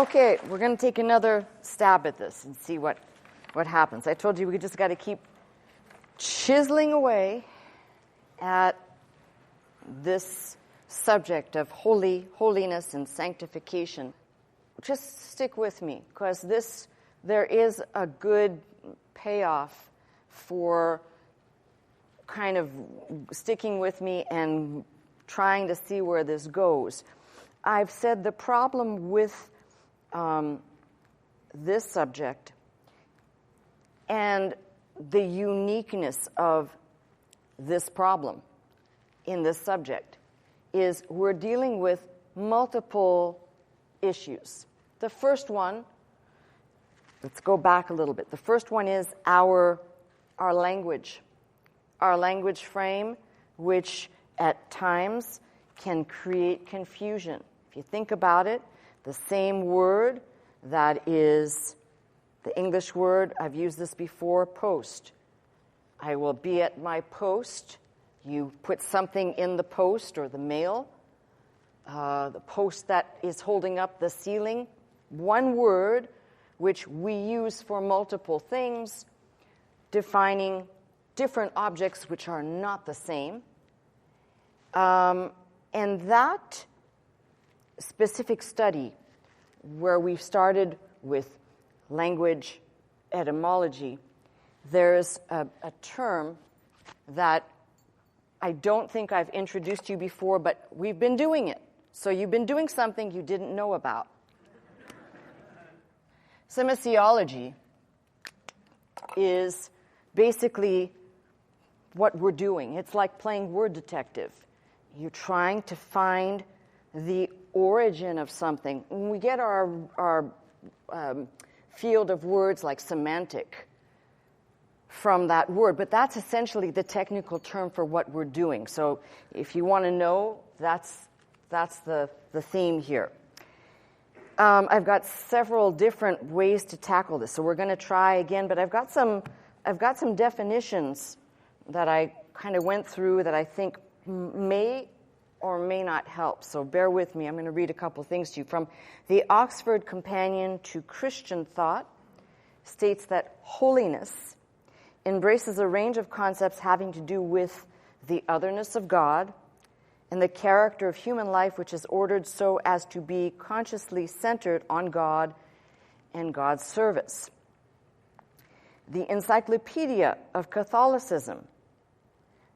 Okay, we're going to take another stab at this and see what happens. I told you we just got to keep chiseling away at this subject of holiness and sanctification. Just stick with me, because there is a good payoff for kind of sticking with me and trying to see where this goes. I've said the problem with this subject and the uniqueness of this problem in this subject is we're dealing with multiple issues. The first one, let's go back a little bit. The first one is our language. Our language frame, which at times can create confusion. If you think about it, the same word that is the English word, I've used this before, post. I will be at my post. You put something in the post or the mail. The post that is holding up the ceiling. One word which we use for multiple things, defining different objects which are not the same. And that specific study, where we've started with language etymology, there's a term that I don't think I've introduced you before, but we've been doing it. So you've been doing something you didn't know about. Semasiology is basically what we're doing. It's like playing word detective. You're trying to find the origin of something. When we get our field of words like semantic from that word, but that's essentially the technical term for what we're doing. So if you want to know, that's the theme here. I've got several different ways to tackle this, so we're going to try again. But I've got some definitions that I kind of went through that I think may or may not help. So bear with me. I'm going to read a couple things to you. From the Oxford Companion to Christian Thought, states that holiness embraces a range of concepts having to do with the otherness of God and the character of human life, which is ordered so as to be consciously centered on God and God's service. The Encyclopedia of Catholicism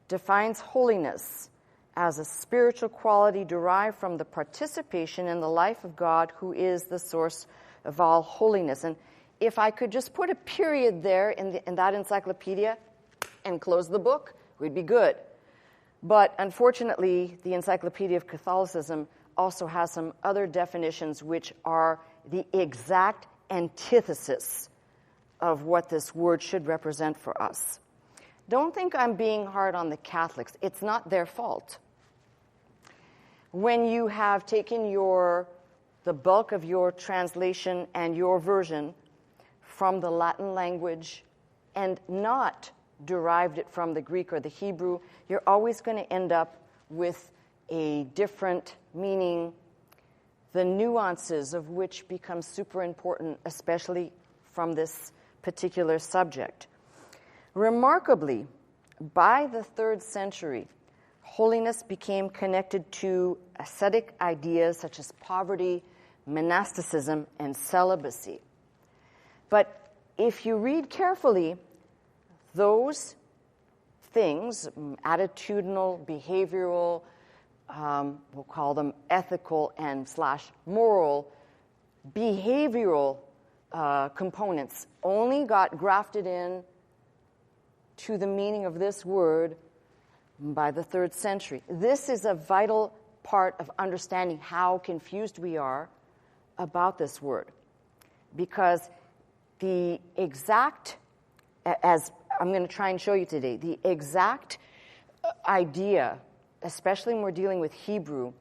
defines holiness as a spiritual quality derived from the participation in the life of God, who is the source of all holiness. And if I could just put a period there in that encyclopedia and close the book, we'd be good. But unfortunately, the Encyclopedia of Catholicism also has some other definitions which are the exact antithesis of what this word should represent for us. Don't think I'm being hard on the Catholics. It's not their fault. When you have taken the bulk of your translation and your version from the Latin language and not derived it from the Greek or the Hebrew, you're always going to end up with a different meaning, the nuances of which become super important, especially from this particular subject. Remarkably, by the 3rd century, holiness became connected to ascetic ideas such as poverty, monasticism, and celibacy. But if you read carefully, those things, attitudinal, behavioral, we'll call them ethical and /moral, behavioral components, only got grafted in to the meaning of this word by the 3rd century. This is a vital part of understanding how confused we are about this word. Because the exact, as I'm going to try and show you today, the exact idea, especially when we're dealing with Hebrew,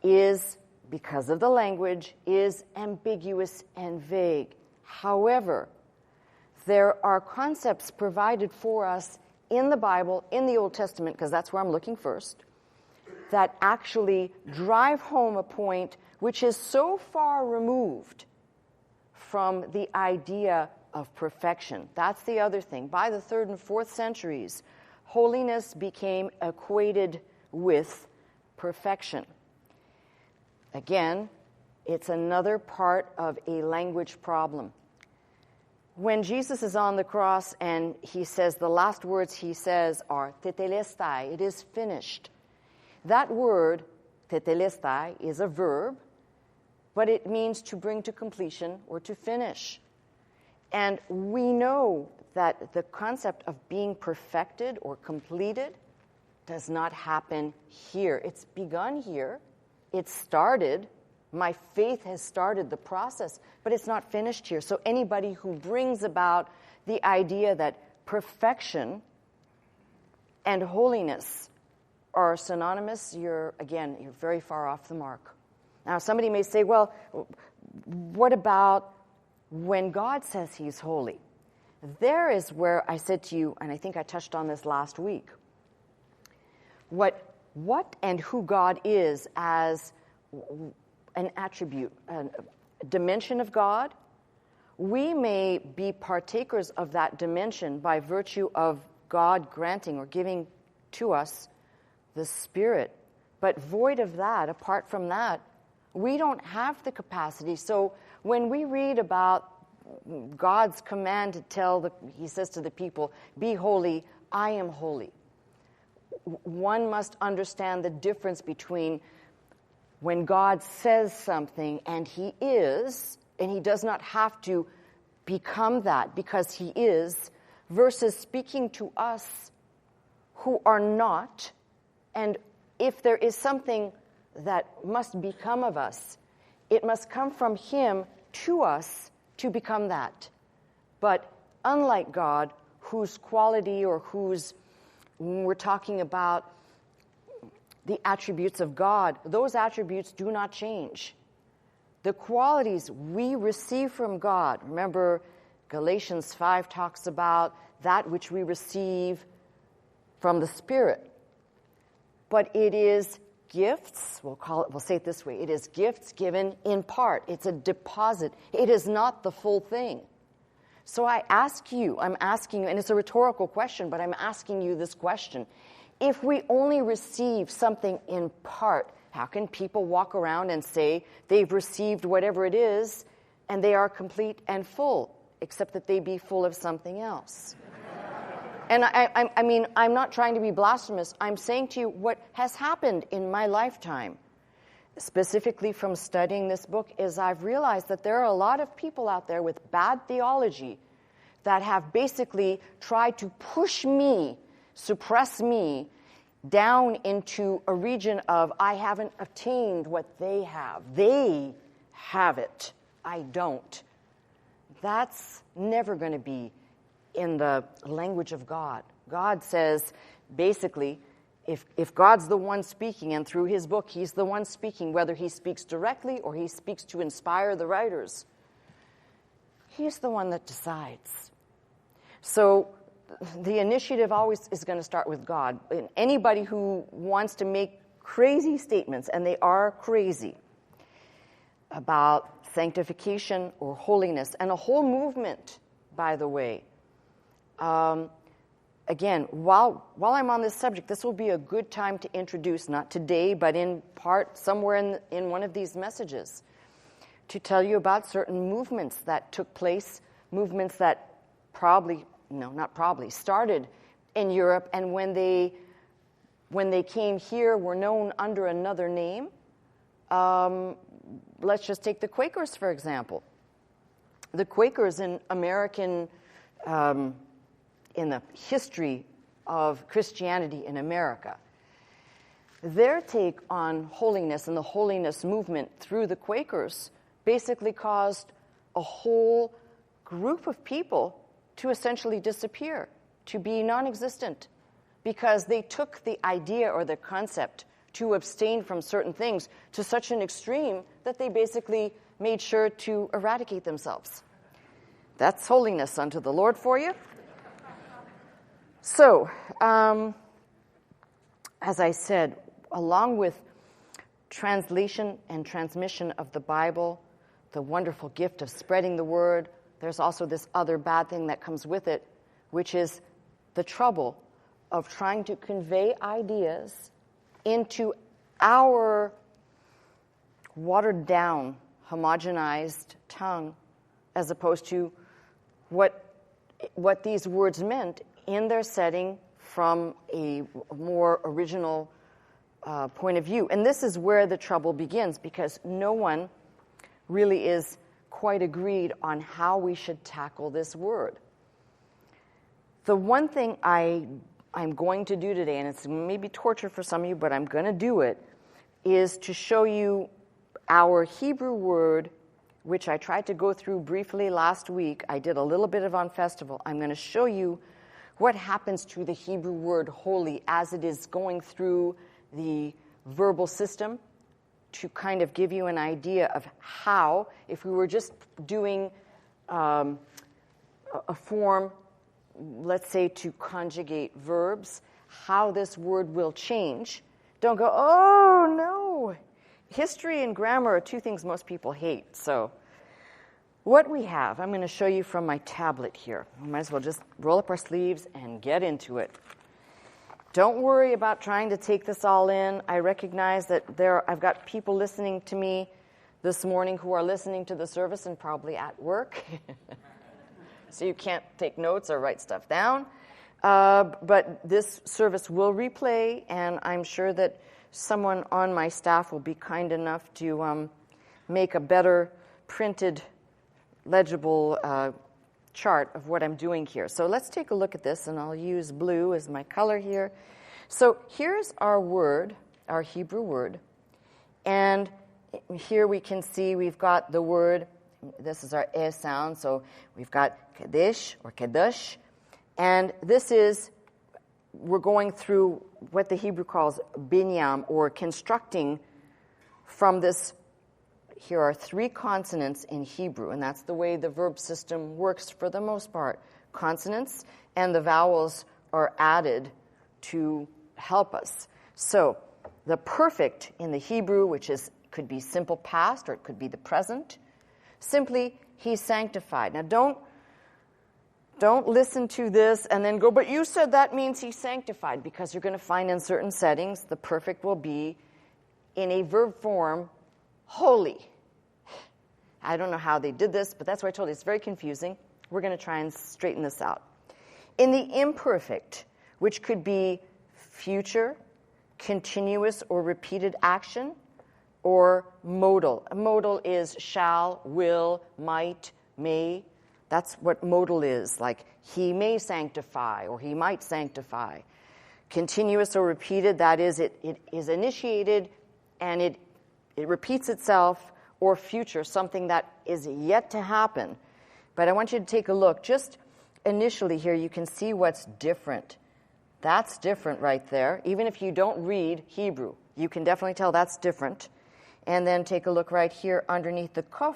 is, because of the language, is ambiguous and vague. However, there are concepts provided for us in the Bible, in the Old Testament, because that's where I'm looking first, that actually drive home a point which is so far removed from the idea of perfection. That's the other thing. By the 3rd and 4th centuries, holiness became equated with perfection. Again, it's another part of a language problem. When Jesus is on the cross and he says, the last words he says are tetelestai, it is finished. That word, tetelestai, is a verb, but it means to bring to completion or to finish. And we know that the concept of being perfected or completed does not happen here. It's begun here. It started. My faith has started the process, but it's not finished here. So anybody who brings about the idea that perfection and holiness are synonymous, you're very far off the mark. Now, somebody may say, well, what about when God says he's holy? There is where I said to you, and I think I touched on this last week, what and who God is as an attribute, a dimension of God. We may be partakers of that dimension by virtue of God granting or giving to us the Spirit. But void of that, apart from that, we don't have the capacity. So when we read about God's command to he says to the people, be holy, I am holy. One must understand the difference between when God says something and he is, and he does not have to become that because he is, versus speaking to us who are not. And if there is something that must become of us, it must come from him to us to become that. But unlike God, whose quality or when we're talking about the attributes of God, those attributes do not change. The qualities we receive from God, remember Galatians 5 talks about that which we receive from the Spirit. But it is gifts, we'll say it this way, it is gifts given in part. It's a deposit. It is not the full thing. So I'm asking you, and it's a rhetorical question, but I'm asking you this question. If we only receive something in part, how can people walk around and say they've received whatever it is and they are complete and full, except that they be full of something else? And I mean, I'm not trying to be blasphemous. I'm saying to you what has happened in my lifetime, specifically from studying this book, is I've realized that there are a lot of people out there with bad theology that have basically tried to push me, suppress me, down into a region of I haven't attained what they have. They have it. I don't. That's never going to be in the language of God. God says, basically, if God's the one speaking, and through his book he's the one speaking, whether he speaks directly or he speaks to inspire the writers, he's the one that decides. So the initiative always is going to start with God. And anybody who wants to make crazy statements, and they are crazy, about sanctification or holiness, and a whole movement, by the way, again, while I'm on this subject, this will be a good time to introduce, not today, but in part somewhere in one of these messages, to tell you about certain movements that took place, movements that started in Europe, and when they came here were known under another name. Let's just take the Quakers, for example. The Quakers in American in the history of Christianity in America, their take on holiness and the holiness movement through the Quakers basically caused a whole group of people to essentially disappear, to be non-existent, because they took the idea or the concept to abstain from certain things to such an extreme that they basically made sure to eradicate themselves. That's holiness unto the Lord for you. So, as I said, along with translation and transmission of the Bible, the wonderful gift of spreading the word, there's also this other bad thing that comes with it, which is the trouble of trying to convey ideas into our watered down, homogenized tongue, as opposed to what these words meant in their setting from a more original point of view. And this is where the trouble begins, because no one really is quite agreed on how we should tackle this word. The one thing I'm going to do today, and it's maybe torture for some of you, but I'm going to do it, is to show you our Hebrew word, which I tried to go through briefly last week. I did a little bit of on festival. I'm going to show you what happens to the Hebrew word holy as it is going through the verbal system, to kind of give you an idea of how, if we were just doing a form, let's say to conjugate verbs, how this word will change. Don't go, oh no! History and grammar are two things most people hate. So what we have, I'm going to show you from my tablet here. We might as well just roll up our sleeves and get into it. Don't worry about trying to take this all in. I recognize that I've got people listening to me this morning who are listening to the service and probably at work. So you can't take notes or write stuff down. But this service will replay, and I'm sure that someone on my staff will be kind enough to make a better printed, legible chart of what I'm doing here. So let's take a look at this, and I'll use blue as my color here. So here's our word, our Hebrew word, and here we can see we've got the word, this is our e sound, so we've got kadesh or kadosh, and this is, we're going through what the Hebrew calls binyam, or constructing from this. Here are 3 consonants in Hebrew, and that's the way the verb system works for the most part. Consonants and the vowels are added to help us. So the perfect in the Hebrew, which could be simple past or it could be the present, simply, he's sanctified. Now don't listen to this and then go, but you said that means he's sanctified, because you're going to find in certain settings the perfect will be in a verb form, holy. I don't know how they did this, but that's why I told you it's very confusing. We're going to try and straighten this out. In the imperfect, which could be future, continuous or repeated action, or modal. A modal is shall, will, might, may. That's what modal is, like he may sanctify or he might sanctify. Continuous or repeated, that is, it is initiated and it repeats itself, or future, something that is yet to happen. But I want you to take a look. Just initially here, you can see what's different. That's different right there. Even if you don't read Hebrew, you can definitely tell that's different. And then take a look right here underneath the kuf.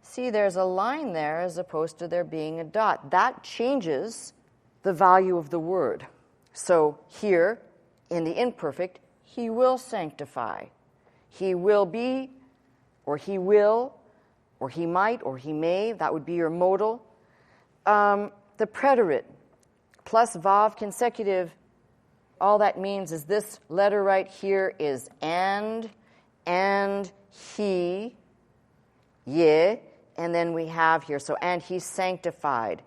See, there's a line there as opposed to there being a dot. That changes the value of the word. So here, in the imperfect, he will sanctify. He will be, or he will, or he might, or he may. That would be your modal. The preterite plus vav consecutive, all that means is this letter right here is and he, ye, and then we have here, so and he's sanctified.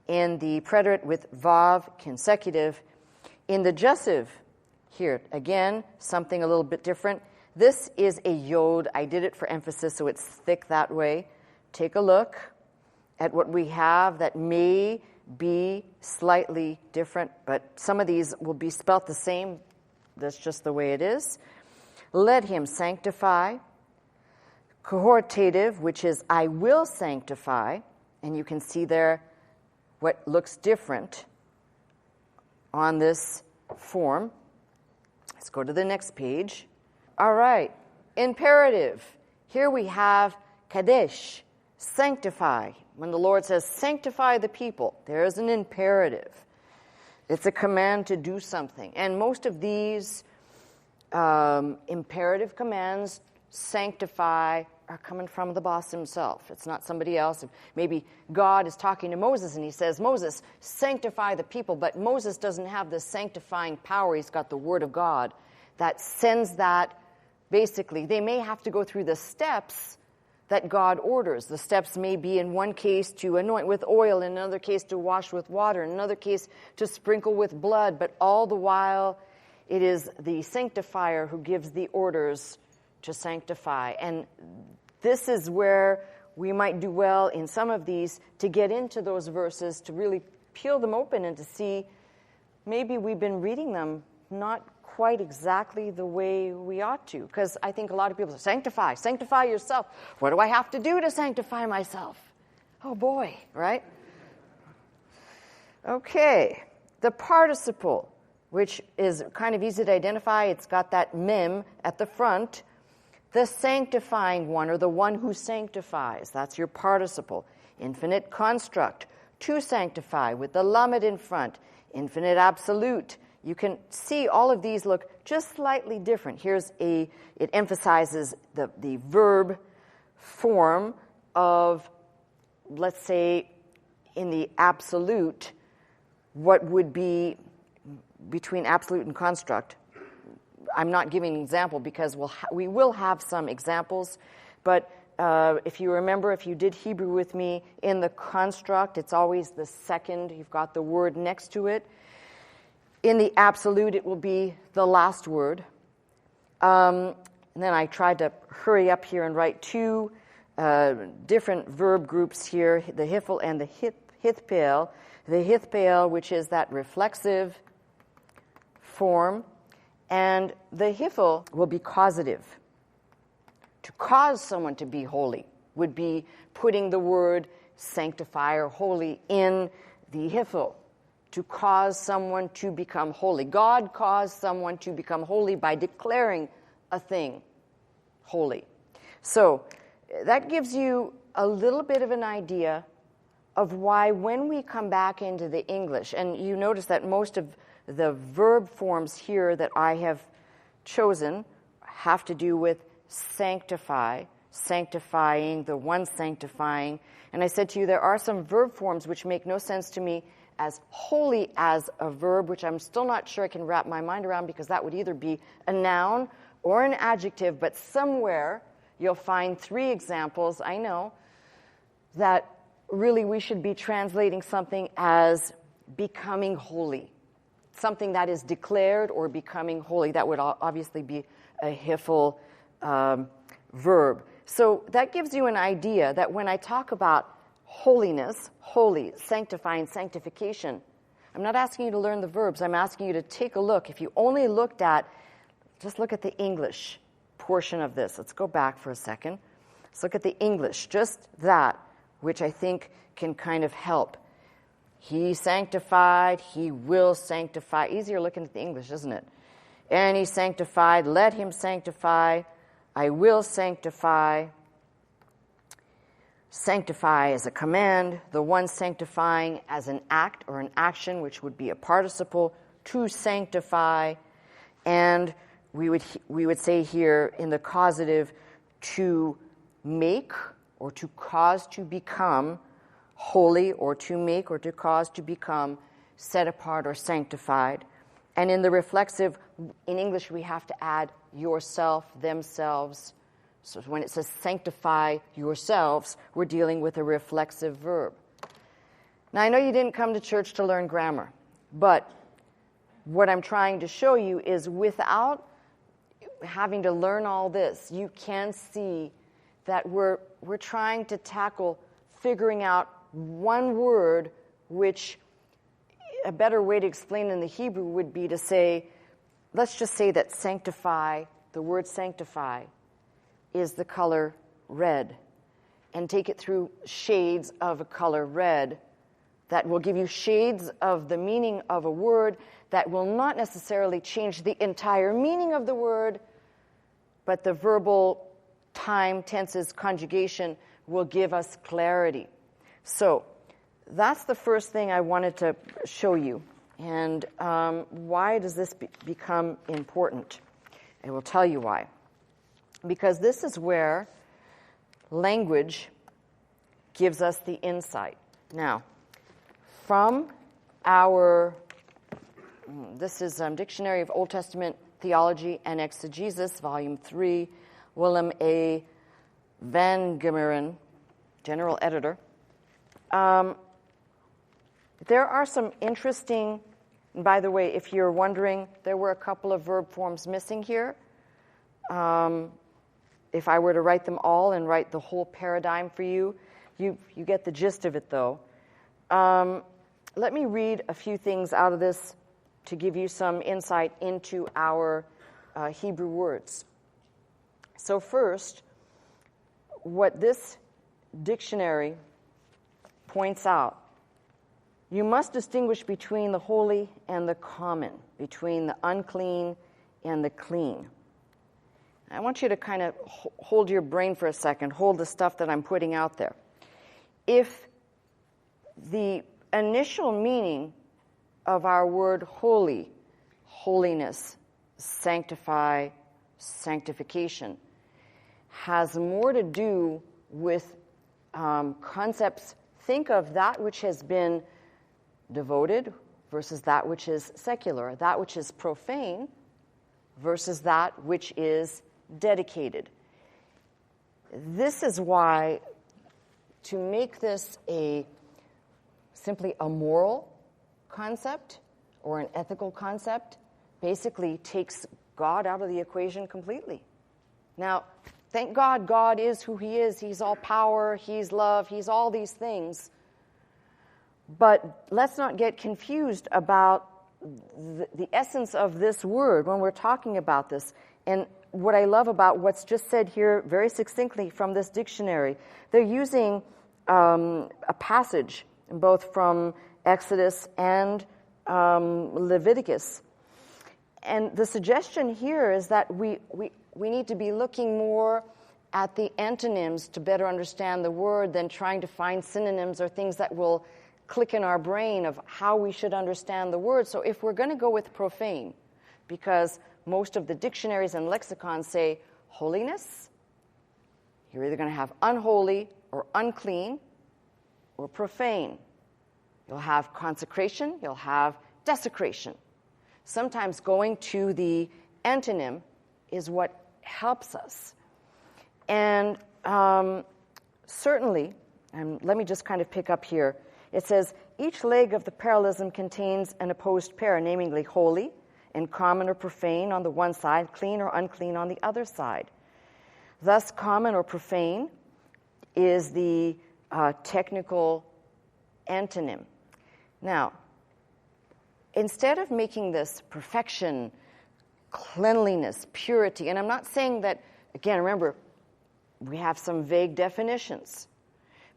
In the preterite with vav consecutive. In the gessive, here, again, something a little bit different. This is a yod. I did it for emphasis, so it's thick that way. Take a look at what we have that may be slightly different, but some of these will be spelt the same. That's just the way it is. Let him sanctify. Cohortative, which is I will sanctify, and you can see there what looks different on this form. Let's go to the next page. All right, imperative. Here we have kadesh, sanctify. When the Lord says sanctify the people, there is an imperative. It's a command to do something. And most of these imperative commands sanctify are coming from the boss himself. It's not somebody else. Maybe God is talking to Moses and he says, Moses, sanctify the people. But Moses doesn't have the sanctifying power. He's got the word of God that sends that. Basically, they may have to go through the steps that God orders. The steps may be, in one case, to anoint with oil, in another case, to wash with water, in another case, to sprinkle with blood. But all the while, it is the sanctifier who gives the orders to sanctify. And this is where we might do well in some of these to get into those verses, to really peel them open and to see maybe we've been reading them not quite exactly the way we ought to. Because I think a lot of people say, sanctify yourself. What do I have to do to sanctify myself? Oh boy, right? Okay, the participle, which is kind of easy to identify. It's got that mem at the front. The sanctifying one, or the one who sanctifies, that's your participle. Infinite construct, to sanctify, with the lamed in front. Infinite absolute. You can see all of these look just slightly different. It emphasizes the verb form of, let's say, in the absolute, what would be between absolute and construct. I'm not giving an example because we will have some examples, but if you remember, if you did Hebrew with me, in the construct, it's always the second. You've got the word next to it. In the absolute, it will be the last word. And then I tried to hurry up here and write two different verb groups here, the hifel and the hithpel. The hithpel, which is that reflexive form, and the hifel will be causative. To cause someone to be holy would be putting the word sanctify or holy in the hifel. To cause someone to become holy. God caused someone to become holy by declaring a thing holy. So that gives you a little bit of an idea of why when we come back into the English, and you notice that most of the verb forms here that I have chosen have to do with sanctify, sanctifying, the one sanctifying. And I said to you, there are some verb forms which make no sense to me as holy as a verb, which I'm still not sure I can wrap my mind around, because that would either be a noun or an adjective, but somewhere you'll find three examples, I know, that really we should be translating something as becoming holy. Something that is declared or becoming holy. That would obviously be a hifel verb. So that gives you an idea that when I talk about holiness, holy, sanctifying, sanctification, I'm not asking you to learn the verbs. I'm asking you to take a look. If you only looked at, just look at the English portion of this. Let's go back for a second. Let's look at the English, just that, which I think can kind of help. He sanctified, he will sanctify. Easier looking at the English, isn't it? And he sanctified, let him sanctify, I will sanctify. Sanctify as a command, the one sanctifying as an act or an action, which would be a participle, to sanctify. And we would say here in the causative, to make or to cause to become holy, or to make or to cause to become set apart or sanctified. And in the reflexive, in English, we have to add yourself, themselves. So when it says sanctify yourselves, we're dealing with a reflexive verb. Now, I know you didn't come to church to learn grammar, but what I'm trying to show you is without having to learn all this, you can see that we're trying to tackle figuring out one word, which a better way to explain in the Hebrew would be to say, let's just say that sanctify, the word sanctify, is the color red, and take it through shades of a color red that will give you shades of the meaning of a word that will not necessarily change the entire meaning of the word, but the verbal time, tenses, conjugation will give us clarity. So that's the first thing I wanted to show you. And why does this become important? I will tell you why. because this is where language gives us the insight. Now, from our, this is Dictionary of Old Testament Theology and Exegesis, Volume 3, Willem A. Van Gemeren, General Editor. There are some interesting, and by the way, if you're wondering, there were a couple of verb forms missing here. If I were to write them all and write the whole paradigm for you, you get the gist of it, though. Let me read a few things out of this to give you some insight into our Hebrew words. So first, what this dictionary points out, you must distinguish between the holy and the common, between the unclean and the clean. I want you to kind of hold your brain for a second, hold the stuff that I'm putting out there. If the initial meaning of our word holy, holiness, sanctify, sanctification, has more to do with concepts, think of that which has been devoted versus that which is secular, that which is profane versus that which is dedicated. This is why to make this simply a moral concept or an ethical concept basically takes God out of the equation completely. Now, thank God, God is who He is. He's all power, He's love, He's all these things. But let's not get confused about the essence of this word when we're talking about this. And what I love about what's just said here very succinctly from this dictionary, they're using a passage both from Exodus and Leviticus. And the suggestion here is that we need to be looking more at the antonyms to better understand the word than trying to find synonyms or things that will click in our brain of how we should understand the word. So if we're going to go with profane, because most of the dictionaries and lexicons say holiness, you're either going to have unholy or unclean or profane. You'll have consecration, you'll have desecration. Sometimes going to the antonym is what helps us. And certainly, and let me just kind of pick up here, it says, each leg of the parallelism contains an opposed pair, namely holy and common or profane on the one side, clean or unclean on the other side. Thus, common or profane is the technical antonym. Now, instead of making this perfection, cleanliness, purity, and I'm not saying that, again, remember, we have some vague definitions,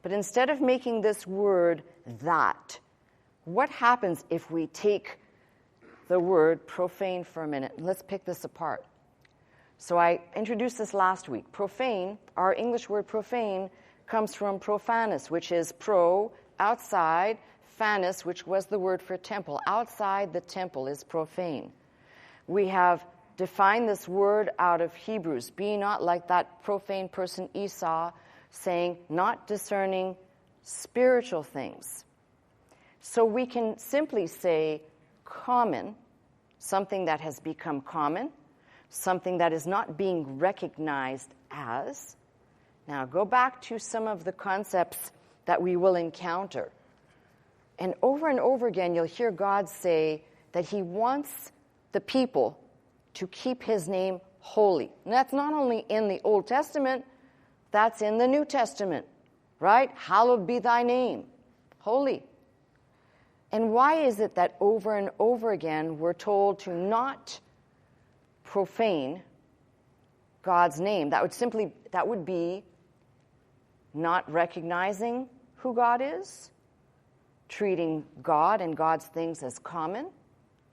but instead of making this word that, what happens if we take the word profane for a minute? Let's pick this apart. So I introduced this last week. Profane, our English word profane, comes from profanus, which is pro, outside, fanus, which was the word for temple. Outside the temple is profane. We have defined this word out of Hebrews. Be not like that profane person Esau, saying, not discerning spiritual things. So we can simply say common, something that has become common, something that is not being recognized as. Now go back to some of the concepts that we will encounter. And over again, you'll hear God say that He wants the people to keep His name holy. And that's not only in the Old Testament, that's in the New Testament, right? Hallowed be thy name, holy. And why is it that over and over again we're told to not profane God's name? That would be not recognizing who God is, treating God and God's things as common,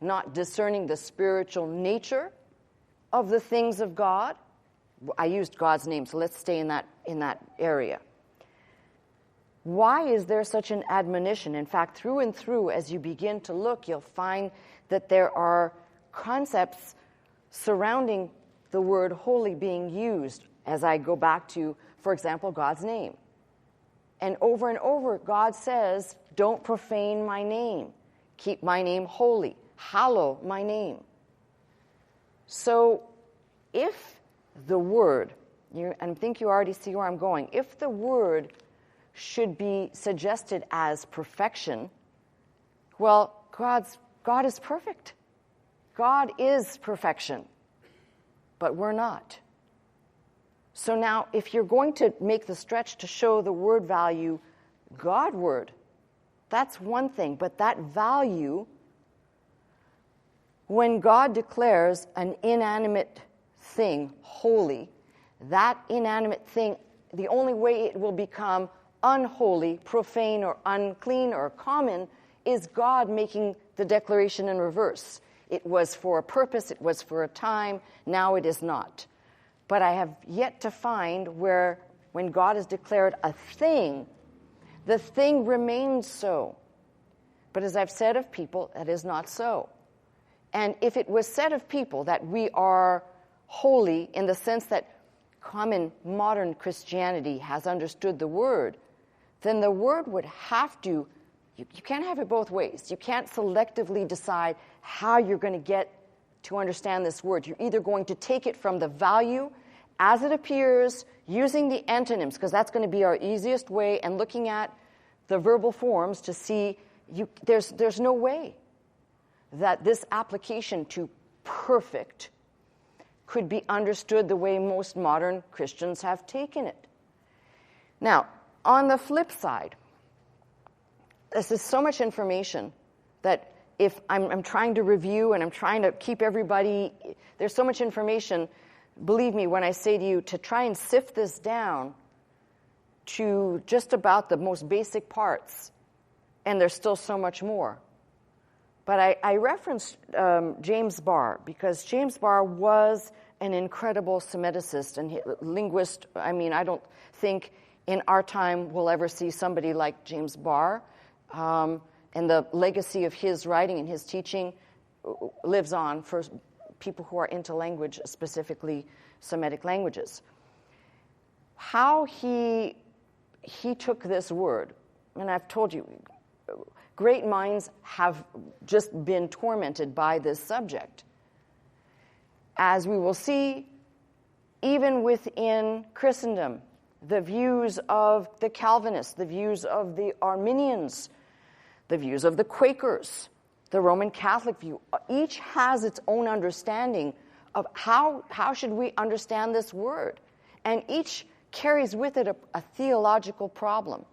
not discerning the spiritual nature of the things of God. I used God's name, so let's stay in that area. Why is there such an admonition? In fact, through and through, as you begin to look, you'll find that there are concepts surrounding the word holy being used as I go back to, for example, God's name. And over, God says, don't profane my name. Keep my name holy. Hallow my name. So if the word, I think you already see where I'm going, if the word should be suggested as perfection, well, God is perfect. God is perfection, but we're not. So now, if you're going to make the stretch to show the word value Godward, that's one thing. But that value, when God declares an inanimate thing holy, that inanimate thing, the only way it will become unholy, profane, or unclean, or common is God making the declaration in reverse. It was for a purpose, it was for a time, now it is not. But I have yet to find where, when God has declared a thing, the thing remains so. But as I've said of people, that is not so. And if it was said of people that we are holy in the sense that common modern Christianity has understood the word, then the word would have to, you can't have it both ways. You can't selectively decide how you're going to get to understand this word. You're either going to take it from the value as it appears, using the antonyms, because that's going to be our easiest way, and looking at the verbal forms to see, there's no way that this application to perfect could be understood the way most modern Christians have taken it. Now, on the flip side, this is so much information that if I'm trying to review and I'm trying to keep everybody, there's so much information, believe me when I say to you, to try and sift this down to just about the most basic parts, and there's still so much more. But I referenced James Barr, because James Barr was an incredible Semiticist and linguist. I mean, I don't think in our time we'll ever see somebody like James Barr. And the legacy of his writing and his teaching lives on for people who are into language, specifically Semitic languages. How he took this word, and I've told you, great minds have just been tormented by this subject. As we will see, even within Christendom, the views of the Calvinists, the views of the Arminians, the views of the Quakers, the Roman Catholic view, each has its own understanding of how should we understand this word. And each carries with it a theological problem,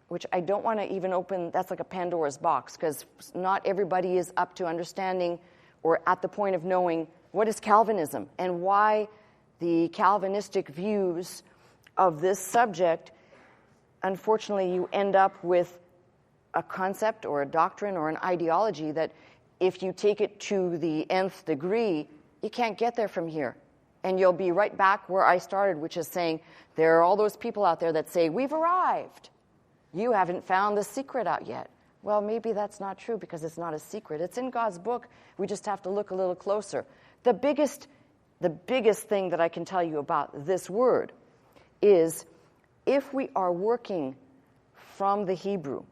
which I don't want to even open. That's like a Pandora's box, because not everybody is up to understanding or at the point of knowing what is Calvinism and why the Calvinistic views of this subject, unfortunately, you end up with a concept or a doctrine or an ideology that if you take it to the nth degree, you can't get there from here. And you'll be right back where I started, which is saying there are all those people out there that say, we've arrived. You haven't found the secret out yet. Well, maybe that's not true, because it's not a secret. It's in God's book. We just have to look a little closer. The biggest thing that I can tell you about this word is, if we are working from the Hebrew,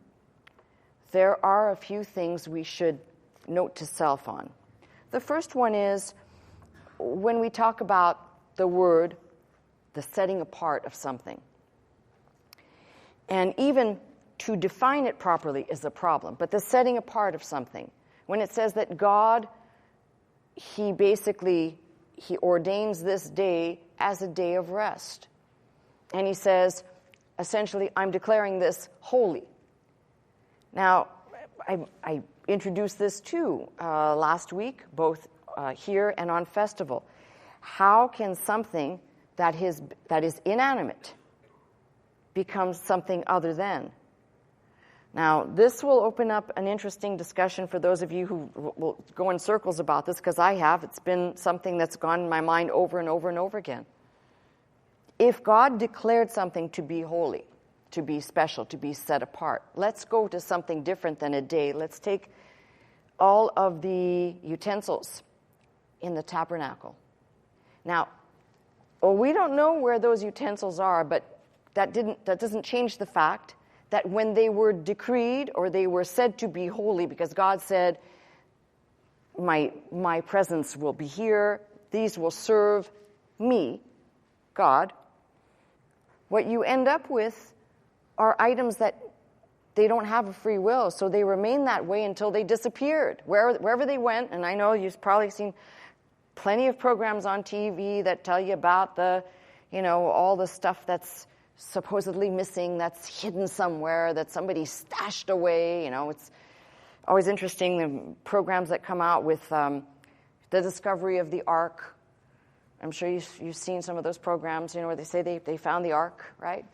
there are a few things we should note to self on. The first one is, when we talk about the word, the setting apart of something. And even to define it properly is a problem, but the setting apart of something. When it says that God, he ordains this day as a day of rest. And he says, essentially, I'm declaring this holy. Now, I introduced this too last week, both here and on festival. How can something that is inanimate become something other than? Now, this will open up an interesting discussion for those of you who will go in circles about this, because I have. It's been something that's gone in my mind over and over and over again. If God declared something to be holy, to be special, to be set apart, let's go to something different than a day. Let's take all of the utensils in the tabernacle. Now, we don't know where those utensils are, but that doesn't change the fact that when they were decreed or they were said to be holy, because God said, my presence will be here, these will serve me, God, what you end up with are items that they don't have a free will, so they remain that way until they disappeared. Wherever they went, and I know you've probably seen plenty of programs on TV that tell you about all the stuff that's supposedly missing, that's hidden somewhere, that somebody stashed away. It's always interesting, the programs that come out with the discovery of the Ark. I'm sure you've seen some of those programs, where they say they found the Ark, right?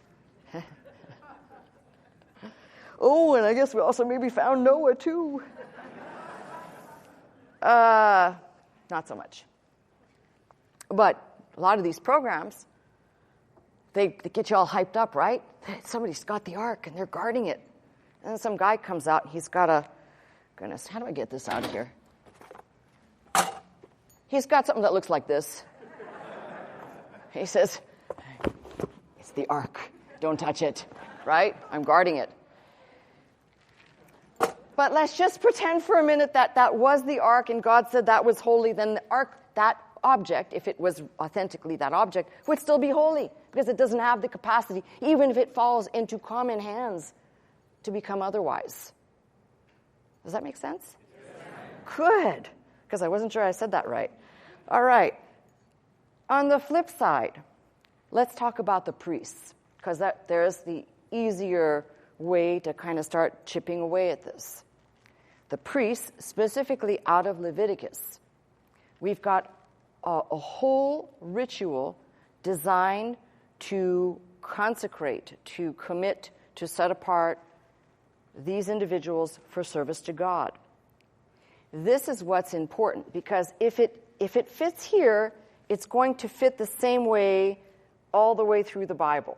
Oh, and I guess we also maybe found Noah, too. Not so much. But a lot of these programs, they get you all hyped up, right? Somebody's got the Ark, and they're guarding it. And then some guy comes out, and he's got goodness, how do I get this out of here? He's got something that looks like this. He says, it's the Ark. Don't touch it, right? I'm guarding it. But let's just pretend for a minute that was the Ark and God said that was holy. Then the Ark, that object, if it was authentically that object, would still be holy because it doesn't have the capacity, even if it falls into common hands, to become otherwise. Does that make sense? Yes. Good, because I wasn't sure I said that right. All right. On the flip side, let's talk about the priests, because there's the easier way to kind of start chipping away at this. The priests, specifically out of Leviticus, we've got a whole ritual designed to consecrate, to commit, to set apart these individuals for service to God. This is what's important, because if it fits here, it's going to fit the same way all the way through the Bible.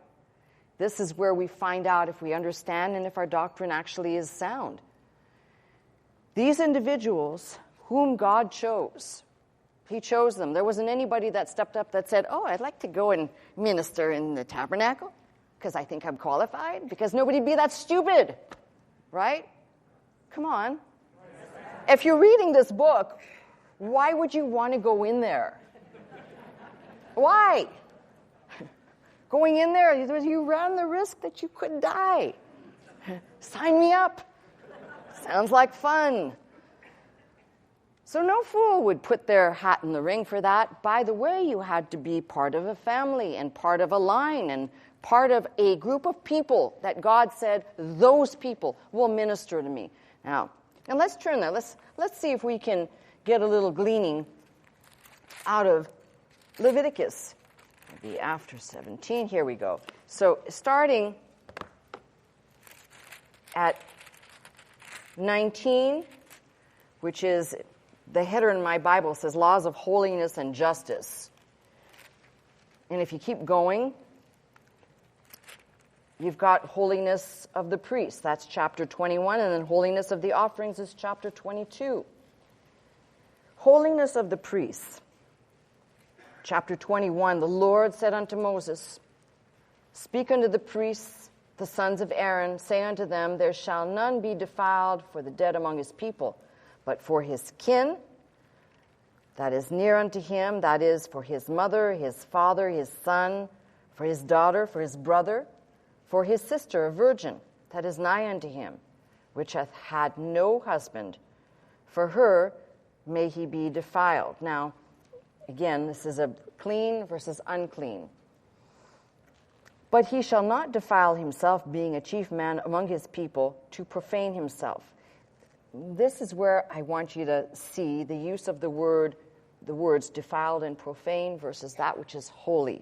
This is where we find out if we understand and if our doctrine actually is sound. These individuals whom God chose, He chose them. There wasn't anybody that stepped up that said, I'd like to go and minister in the tabernacle because I think I'm qualified, because nobody'd be that stupid, right? Come on. If you're reading this book, why would you want to go in there? Why? Going in there, you run the risk that you could die. Sign me up. Sounds like fun. So no fool would put their hat in the ring for that. By the way, you had to be part of a family and part of a line and part of a group of people that God said, those people will minister to me. Now let's turn there. Let's see if we can get a little gleaning out of Leviticus. Maybe after 17. Here we go. So starting at 19, which is the header in my Bible says laws of holiness and justice. And if you keep going, you've got holiness of the priests. That's chapter 21. And then holiness of the offerings is chapter 22. Holiness of the priests. Chapter 21, the Lord said unto Moses, Speak unto the priests, the sons of Aaron, say unto them, There shall none be defiled for the dead among his people, but for his kin, that is near unto him, that is for his mother, his father, his son, for his daughter, for his brother, for his sister, a virgin, that is nigh unto him, which hath had no husband. For her may he be defiled. Now, again, this is a clean versus unclean. But he shall not defile himself, being a chief man among his people, to profane himself. This is where I want you to see the use of the words defiled and profane versus that which is holy.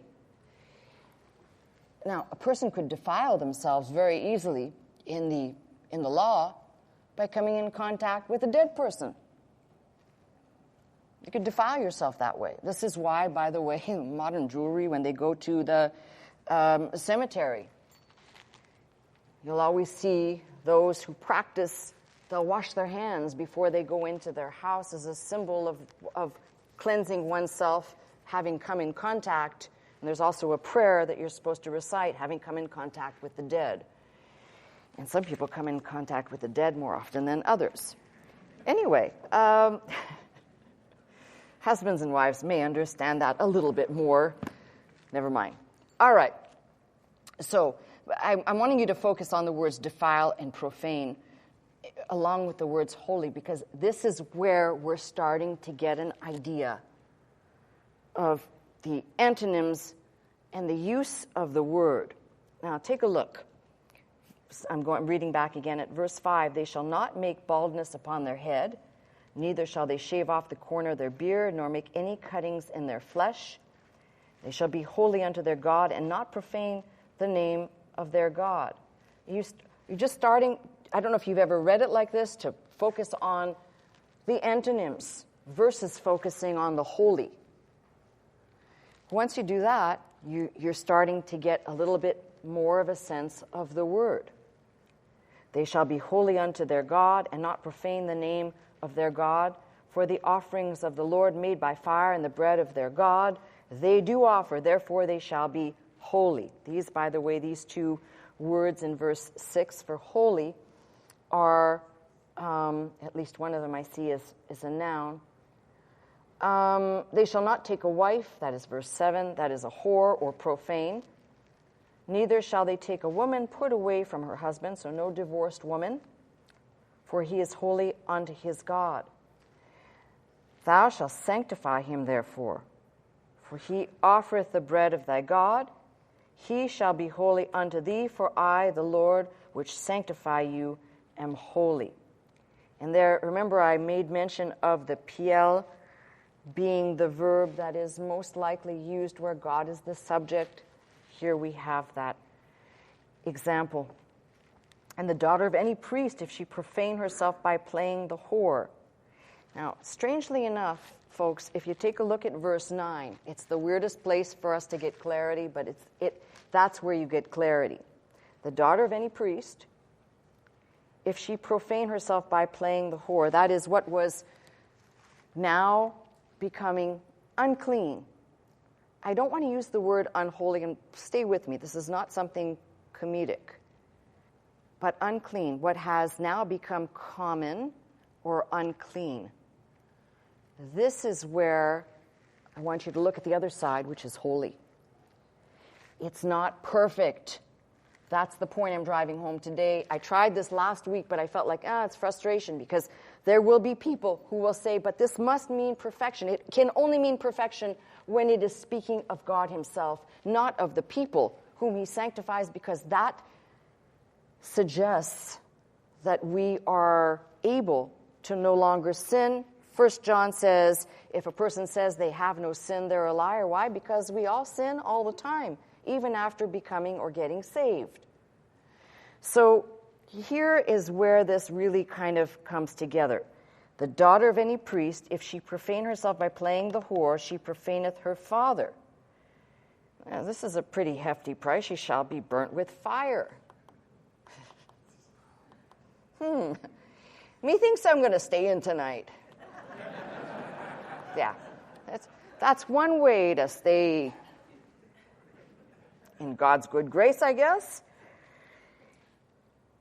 Now, a person could defile themselves very easily in the law by coming in contact with a dead person. You could defile yourself that way. This is why, by the way, modern jewelry, when they go to the cemetery, you'll always see those who practice, they'll wash their hands before they go into their house as a symbol of cleansing oneself having come in contact, and there's also a prayer that you're supposed to recite, having come in contact with the dead. And some people come in contact with the dead more often than others. Anyway, husbands and wives may understand that a little bit more. Never mind. All right. So I'm wanting you to focus on the words defile and profane along with the words holy, because this is where we're starting to get an idea of the antonyms and the use of the word. Now, take a look. I'm reading back again at verse 5. They shall not make baldness upon their head, neither shall they shave off the corner of their beard, nor make any cuttings in their flesh. They shall be holy unto their God, and not profane the name of their God. You're just starting, I don't know if you've ever read it like this, to focus on the antonyms versus focusing on the holy. Once you do that, you're starting to get a little bit more of a sense of the word. They shall be holy unto their God, and not profane the name of their God. For the offerings of the Lord made by fire and the bread of their God, they do offer, therefore they shall be holy. These, by the way, these two words in verse 6 for holy are, at least one of them I see is a noun. They shall not take a wife, that is verse 7, that is a whore or profane. Neither shall they take a woman put away from her husband, so no divorced woman, for he is holy unto his God. Thou shalt sanctify him, therefore, for he offereth the bread of thy God. He shall be holy unto thee, for I, the Lord, which sanctify you, am holy. And there, remember, I made mention of the PL being the verb that is most likely used where God is the subject. Here we have that example. And the daughter of any priest, if she profane herself by playing the whore. Now, strangely enough, folks, if you take a look at verse 9, it's the weirdest place for us to get clarity, but that's where you get clarity. The daughter of any priest, if she profane herself by playing the whore, that is what was now becoming unclean. I don't want to use the word unholy, and stay with me. This is not something comedic. But unclean, what has now become common or unclean. This is where I want you to look at the other side, which is holy. It's not perfect. That's the point I'm driving home today. I tried this last week, but I felt like, it's frustration, because there will be people who will say, but this must mean perfection. It can only mean perfection when it is speaking of God himself, not of the people whom he sanctifies, because that suggests that we are able to no longer sin. 1 John says, if a person says they have no sin, they're a liar. Why? Because we all sin all the time, even after becoming or getting saved. So here is where this really kind of comes together. The daughter of any priest, if she profane herself by playing the whore, she profaneth her father. Now, this is a pretty hefty price. She shall be burnt with fire. Methinks I'm going to stay in tonight. Yeah, that's one way to stay in God's good grace, I guess.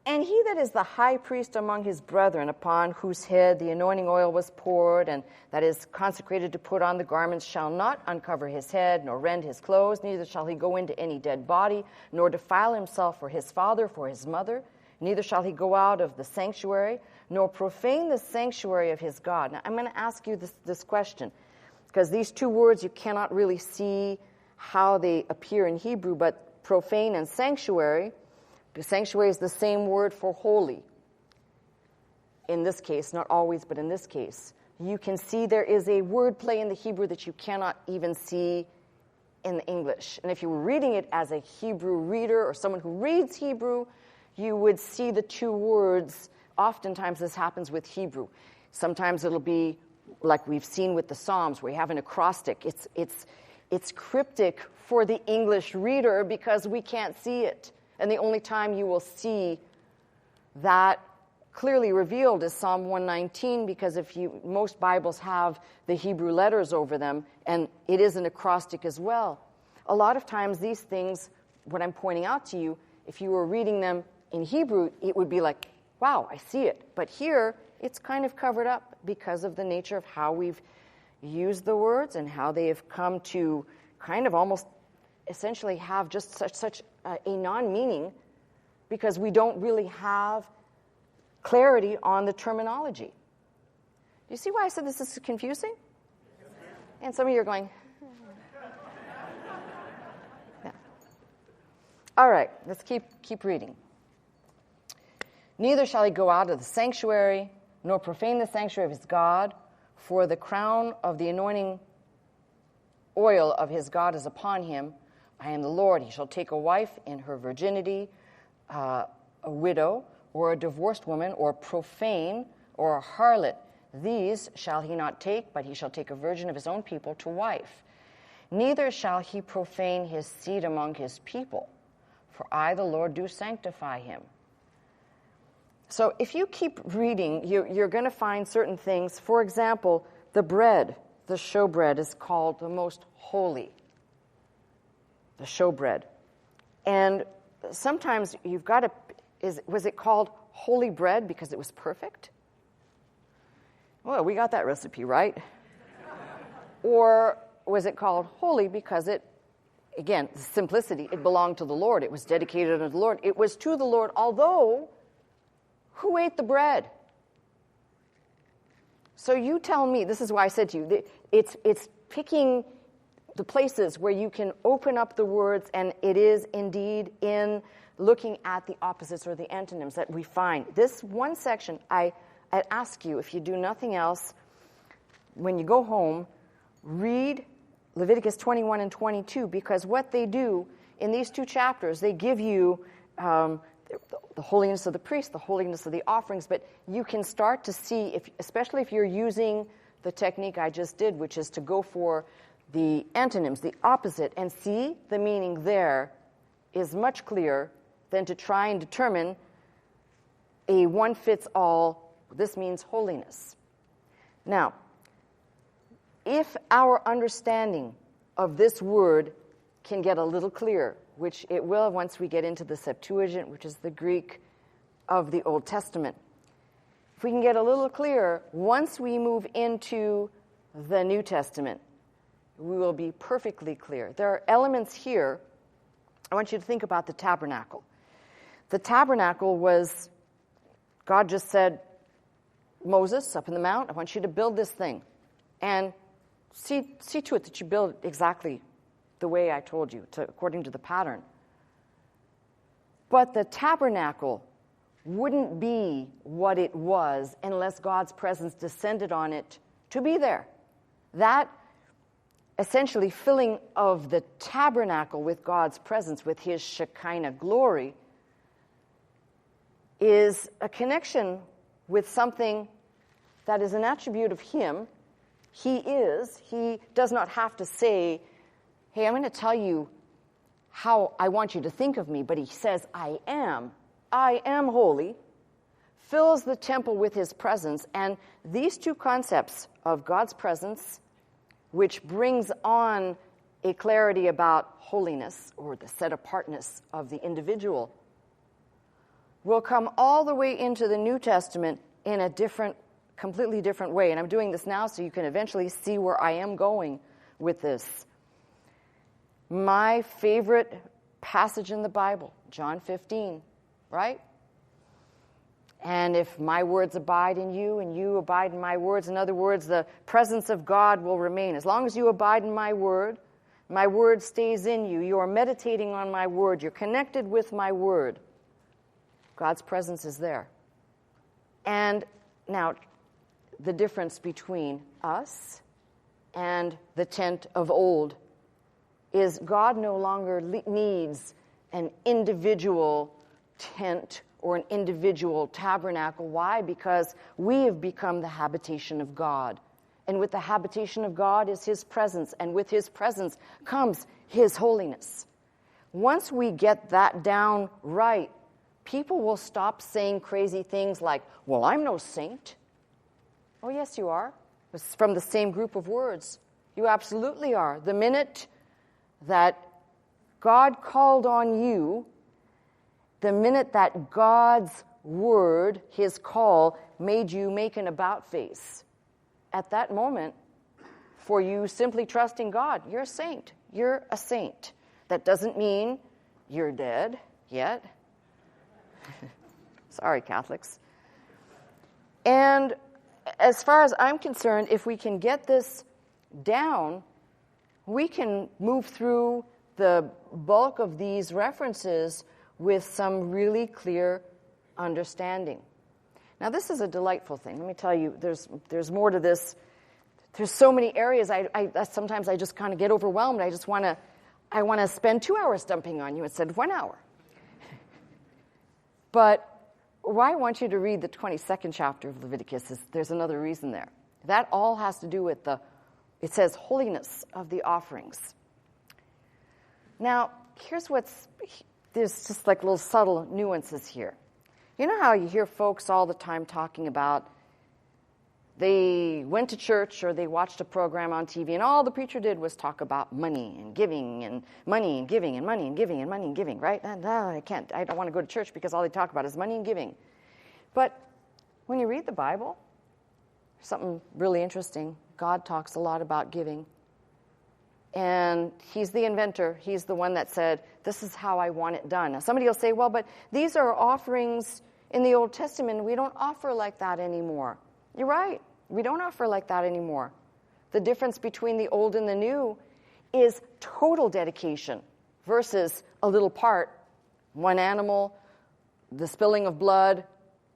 And he that is the high priest among his brethren, upon whose head the anointing oil was poured, and that is consecrated to put on the garments, shall not uncover his head, nor rend his clothes, neither shall he go into any dead body, nor defile himself for his father, for his mother, neither shall he go out of the sanctuary, nor profane the sanctuary of his God. Now, I'm going to ask you this question, because these two words, you cannot really see how they appear in Hebrew, but profane and sanctuary, the sanctuary is the same word for holy. In this case, not always, but in this case, you can see there is a word play in the Hebrew that you cannot even see in the English. And if you were reading it as a Hebrew reader or someone who reads Hebrew, you would see the two words. Oftentimes this happens with Hebrew. Sometimes it'll be like we've seen with the Psalms, where you have an acrostic. It's cryptic for the English reader because we can't see it. And the only time you will see that clearly revealed is Psalm 119, because most Bibles have the Hebrew letters over them, and it is an acrostic as well. A lot of times these things, what I'm pointing out to you, if you were reading them in Hebrew, it would be like, wow, I see it. But here, it's kind of covered up because of the nature of how we've used the words and how they have come to kind of almost essentially have just such a non-meaning, because we don't really have clarity on the terminology. Do you see why I said this is confusing? Yes, and some of you are going, yeah. All right, let's keep reading. Neither shall he go out of the sanctuary, nor profane the sanctuary of his God, for the crown of the anointing oil of his God is upon him. I am the Lord. He shall take a wife in her virginity, a widow, or a divorced woman, or profane, or a harlot. These shall he not take, but he shall take a virgin of his own people to wife. Neither shall he profane his seed among his people, for I, the Lord, do sanctify him. So if you keep reading, you're going to find certain things. For example, the bread, the showbread, is called the most holy. The showbread. And sometimes you've got to, was it called holy bread because it was perfect? Well, we got that recipe, right? Or was it called holy because it, again, simplicity, it belonged to the Lord. It was dedicated unto the Lord. It was to the Lord, although who ate the bread? So you tell me, this is why I said to you, it's picking the places where you can open up the words, and it is indeed in looking at the opposites or the antonyms that we find. This one section, I ask you, if you do nothing else, when you go home, read Leviticus 21 and 22, because what they do in these two chapters, they give you the holiness of the priest, the holiness of the offerings, but you can start to see, especially if you're using the technique I just did, which is to go for the antonyms, the opposite, and see the meaning there is much clearer than to try and determine a one-fits-all, this means holiness. Now, if our understanding of this word can get a little clearer, which it will once we get into the Septuagint, which is the Greek of the Old Testament, if we can get a little clearer, once we move into the New Testament, we will be perfectly clear. There are elements here. I want you to think about the tabernacle. The tabernacle was, God just said, Moses, up in the mount, I want you to build this thing. And see to it that you build exactly the way I told you, according to the pattern. But the tabernacle wouldn't be what it was unless God's presence descended on it to be there. That essentially filling of the tabernacle with God's presence, with his Shekinah glory, is a connection with something that is an attribute of him. He does not have to say, hey, I'm going to tell you how I want you to think of me, but he says, I am holy, fills the temple with his presence, and these two concepts of God's presence, which brings on a clarity about holiness or the set-apartness of the individual, will come all the way into the New Testament in a completely different way. And I'm doing this now so you can eventually see where I am going with this. My favorite passage in the Bible, John 15, right? And if my words abide in you and you abide in my words, in other words, the presence of God will remain. As long as you abide in my word stays in you. You are meditating on my word. You're connected with my word. God's presence is there. And now, the difference between us and the tent of old is God no longer needs an individual tent or an individual tabernacle. Why? Because we have become the habitation of God. And with the habitation of God is his presence, and with his presence comes his holiness. Once we get that down right, people will stop saying crazy things like, well, I'm no saint. Oh, yes, you are. It's from the same group of words. You absolutely are. The minute that God called on you, the minute that God's word, his call, made you make an about face, at that moment, for you simply trusting God, you're a saint. You're a saint. That doesn't mean you're dead yet. Sorry, Catholics. And as far as I'm concerned, if we can get this down, we can move through the bulk of these references with some really clear understanding. Now, this is a delightful thing. Let me tell you, there's more to this. There's so many areas. Sometimes I just kind of get overwhelmed. I want to spend 2 hours dumping on you instead of 1 hour. But why I want you to read the 22nd chapter of Leviticus is there's another reason there. That all has to do with it says holiness of the offerings. Now, there's just like little subtle nuances here. You know how you hear folks all the time talking about they went to church or they watched a program on TV and all the preacher did was talk about money and giving and money and giving and money and giving and money and giving, right? And I don't want to go to church because all they talk about is money and giving. But when you read the Bible, something really interesting. God talks a lot about giving. And he's the inventor. He's the one that said, this is how I want it done. Now, somebody will say, well, but these are offerings in the Old Testament. We don't offer like that anymore. You're right. We don't offer like that anymore. The difference between the old and the new is total dedication versus a little part, one animal, the spilling of blood,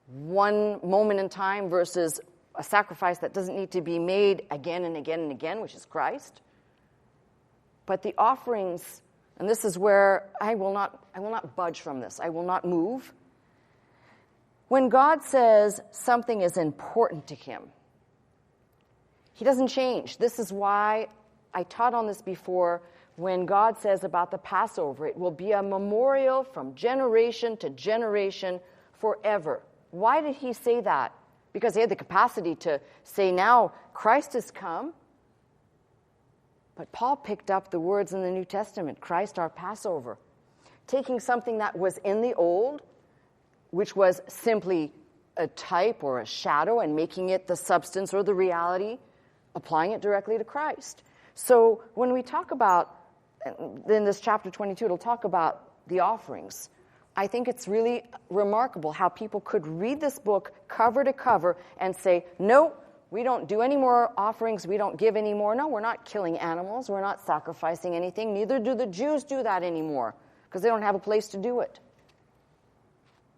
one moment in time versus a sacrifice that doesn't need to be made again and again and again, which is Christ. But the offerings, and this is where I will not budge from this. I will not move. When God says something is important to him, he doesn't change. This is why I taught on this before. When God says about the Passover, it will be a memorial from generation to generation forever. Why did he say that? Because he had the capacity to say, now Christ has come. But Paul picked up the words in the New Testament, Christ our Passover, taking something that was in the old, which was simply a type or a shadow, and making it the substance or the reality, applying it directly to Christ. So when we talk about, in this chapter 22, it'll talk about the offerings. I think it's really remarkable how people could read this book cover to cover and say, no, we don't do any more offerings, we don't give any more. No, we're not killing animals, we're not sacrificing anything. Neither do the Jews do that anymore, because they don't have a place to do it.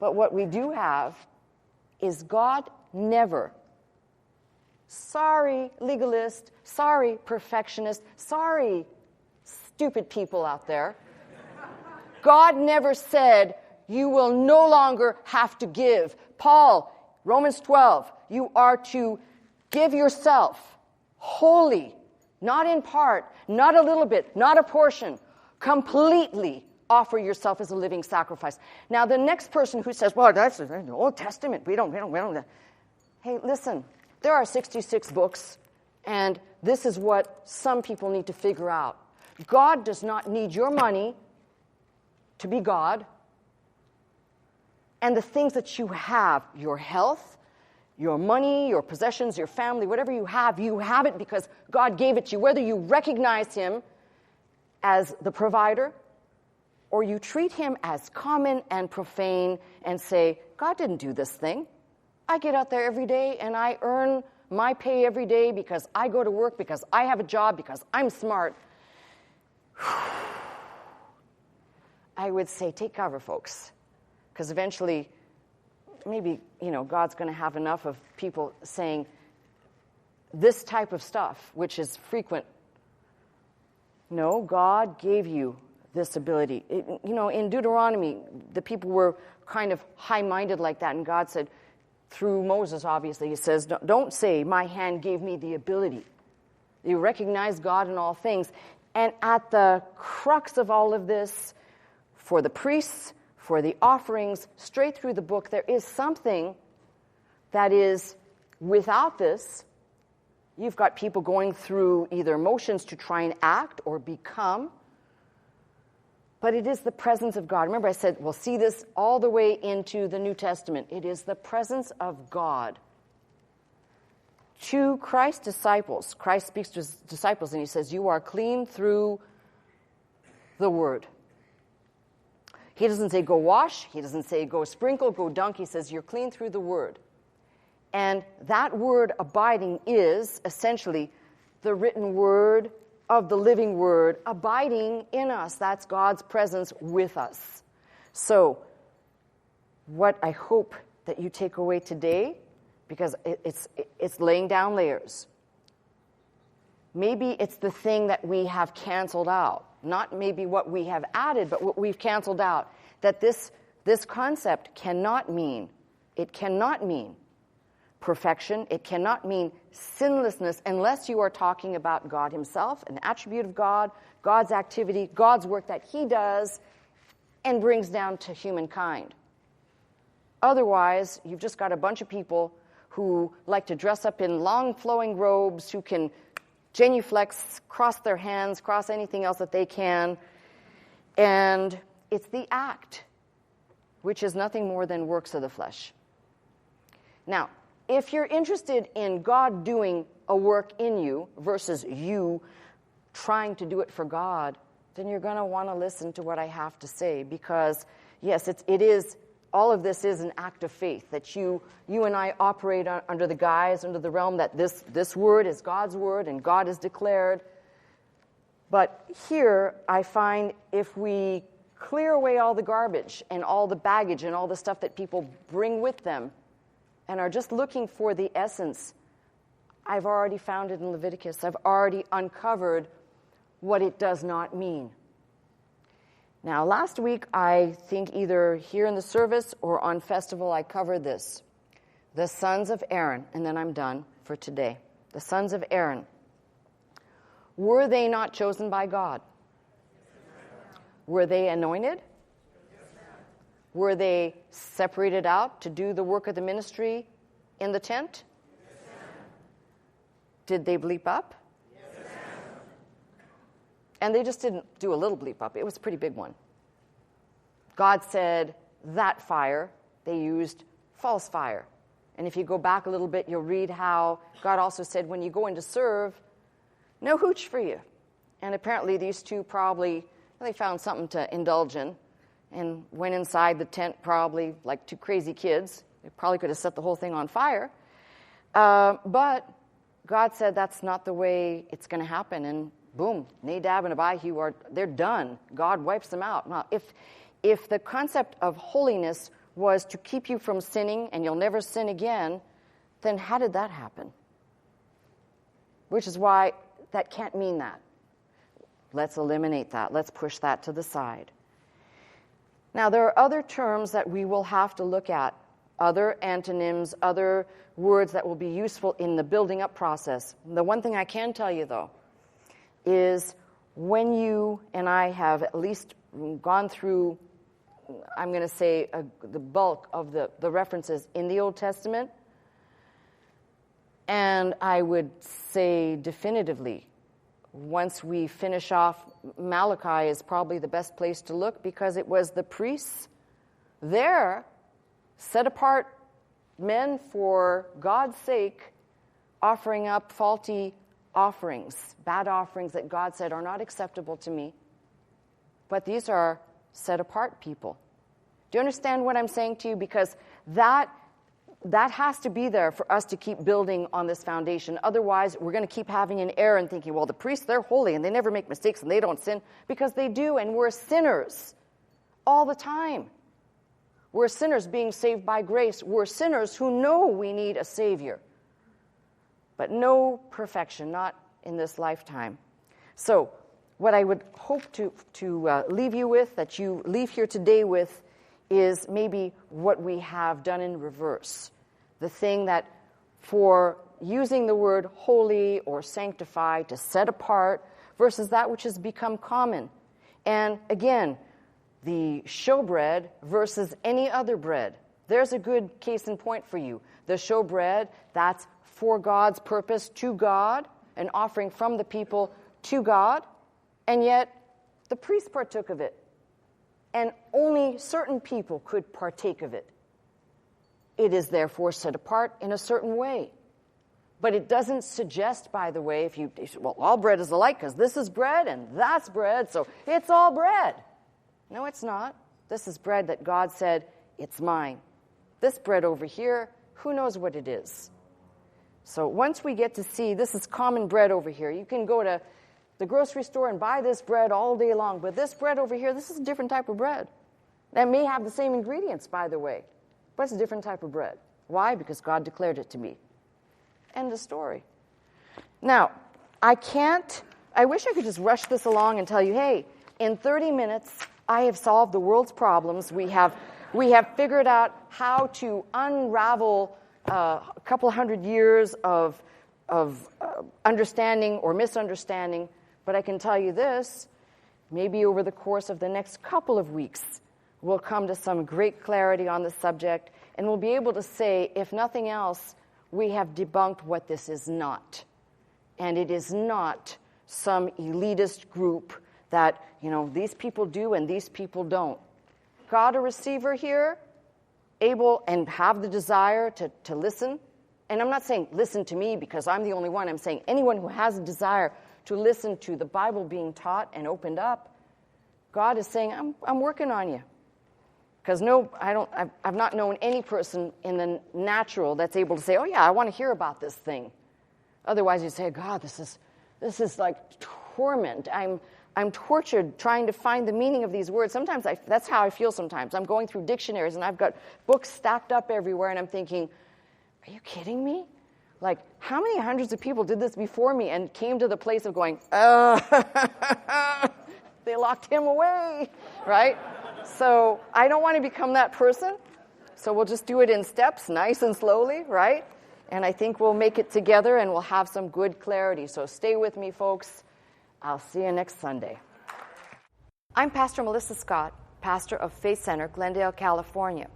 But what we do have is God never, sorry legalist, sorry perfectionist, sorry stupid people out there, God never said, you will no longer have to give. Paul, Romans 12, you are to give yourself wholly, not in part, not a little bit, not a portion, completely offer yourself as a living sacrifice. Now, the next person who says, well, that's the Old Testament, we don't. Hey, listen, there are 66 books, and this is what some people need to figure out. God does not need your money to be God. And the things that you have, your health, your money, your possessions, your family, whatever you have it because God gave it to you. Whether you recognize him as the provider or you treat him as common and profane and say, God didn't do this thing. I get out there every day and I earn my pay every day because I go to work, because I have a job, because I'm smart. I would say, take cover, folks, because eventually maybe, God's going to have enough of people saying this type of stuff, which is frequent. No, God gave you this ability. In Deuteronomy, the people were kind of high-minded like that, and God said, through Moses, obviously, he says, don't say, my hand gave me the ability. You recognize God in all things. And at the crux of all of this, for the priests, for the offerings, straight through the book, there is something that is without this. You've got people going through either motions to try and act or become, but it is the presence of God. Remember I said we'll see this all the way into the New Testament. It is the presence of God. To Christ's disciples, Christ speaks to his disciples and he says, you are clean through the word. He doesn't say go wash. He doesn't say go sprinkle, go dunk. He says you're clean through the word. And that word abiding is essentially the written word of the living word abiding in us. That's God's presence with us. So what I hope that you take away today, because it's laying down layers. Maybe it's the thing that we have canceled out. Not maybe what we have added, but what we've canceled out. That this concept cannot mean perfection. It cannot mean sinlessness unless you are talking about God himself, an attribute of God, God's activity, God's work that he does and brings down to humankind. Otherwise, you've just got a bunch of people who like to dress up in long flowing robes, who can genuflex, cross their hands, cross anything else that they can. And it's the act, which is nothing more than works of the flesh. Now, if you're interested in God doing a work in you versus you trying to do it for God, then you're going to want to listen to what I have to say, because, yes, it is. All of this is an act of faith, that you and I operate under the guise, under the realm that this word is God's word and God is declared. But here I find if we clear away all the garbage and all the baggage and all the stuff that people bring with them and are just looking for the essence, I've already found it in Leviticus. I've already uncovered what it does not mean. Now, last week, I think either here in the service or on festival, I covered this. The sons of Aaron, and then I'm done for today. The sons of Aaron. Were they not chosen by God? Were they anointed? Were they separated out to do the work of the ministry in the tent? Did they bleep up? And they just didn't do a little bleep up. It was a pretty big one. God said that fire, they used false fire. And if you go back a little bit, you'll read how God also said, when you go in to serve, no hooch for you. And apparently these two they found something to indulge in and went inside the tent probably like two crazy kids. They probably could have set the whole thing on fire. But God said that's not the way it's going to happen. And boom, Nadab and Abihu they're done. God wipes them out. Now, if the concept of holiness was to keep you from sinning and you'll never sin again, then how did that happen? Which is why that can't mean that. Let's eliminate that. Let's push that to the side. Now, there are other terms that we will have to look at, other antonyms, other words that will be useful in the building up process. The one thing I can tell you, though, is when you and I have at least gone through, I'm going to say, the bulk of the references in the Old Testament, and I would say definitively, once we finish off, Malachi is probably the best place to look, because it was the priests there, set apart men for God's sake, offering up faulty offerings, bad offerings that God said are not acceptable to me. But these are set apart people. Do you understand what I'm saying to you? Because that has to be there for us to keep building on this foundation. Otherwise, we're going to keep having an error and thinking, well, the priests, they're holy and they never make mistakes and they don't sin, because they do, and we're sinners all the time. We're sinners being saved by grace. We're sinners who know we need a Savior. But no perfection, not in this lifetime. So what I would hope to leave you with, that you leave here today with, is maybe what we have done in reverse. The thing that, for using the word holy or sanctified, to set apart, versus that which has become common. And again, the showbread versus any other bread. There's a good case in point for you. The showbread, that's for God's purpose, to God, an offering from the people to God, and yet the priest partook of it. And only certain people could partake of it. It is therefore set apart in a certain way. But it doesn't suggest, by the way, well, all bread is alike because this is bread and that's bread, so it's all bread. No, it's not. This is bread that God said, it's mine. This bread over here, who knows what it is? So once we get to see, this is common bread over here. You can go to the grocery store and buy this bread all day long, but this bread over here, this is a different type of bread. That may have the same ingredients, by the way, but it's a different type of bread. Why? Because God declared it to me. End of story. Now, I wish I could just rush this along and tell you, hey, in 30 minutes, I have solved the world's problems. We have figured out how to unravel a couple hundred years of understanding or misunderstanding. But I can tell you this, maybe over the course of the next couple of weeks, we'll come to some great clarity on the subject, and we'll be able to say, if nothing else, we have debunked what this is not. And it is not some elitist group that, these people do and these people don't. Got a receiver here, able and have the desire to listen. And I'm not saying listen to me because I'm the only one. I'm saying anyone who has a desire to listen to the Bible being taught and opened up, God is saying, I'm working on you. Because I've not known any person in the natural that's able to say, oh yeah, I want to hear about this thing. Otherwise you say, God, this is like torment. I'm tortured trying to find the meaning of these words. Sometimes that's how I feel sometimes. I'm going through dictionaries and I've got books stacked up everywhere and I'm thinking, are you kidding me? Like, how many hundreds of people did this before me and came to the place of going, they locked him away, right? So I don't want to become that person. So we'll just do it in steps, nice and slowly, right? And I think we'll make it together and we'll have some good clarity. So stay with me, folks. I'll see you next Sunday. I'm Pastor Melissa Scott, pastor of Faith Center, Glendale, California.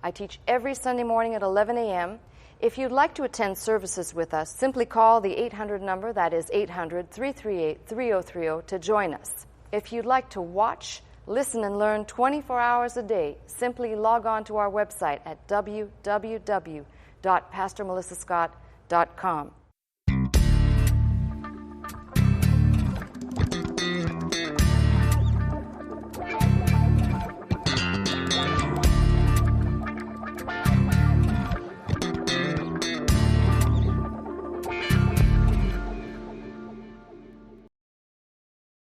I teach every Sunday morning at 11 a.m. If you'd like to attend services with us, simply call the 800 number, that is 800-338-3030, to join us. If you'd like to watch, listen, and learn 24 hours a day, simply log on to our website at www.pastormelissascott.com.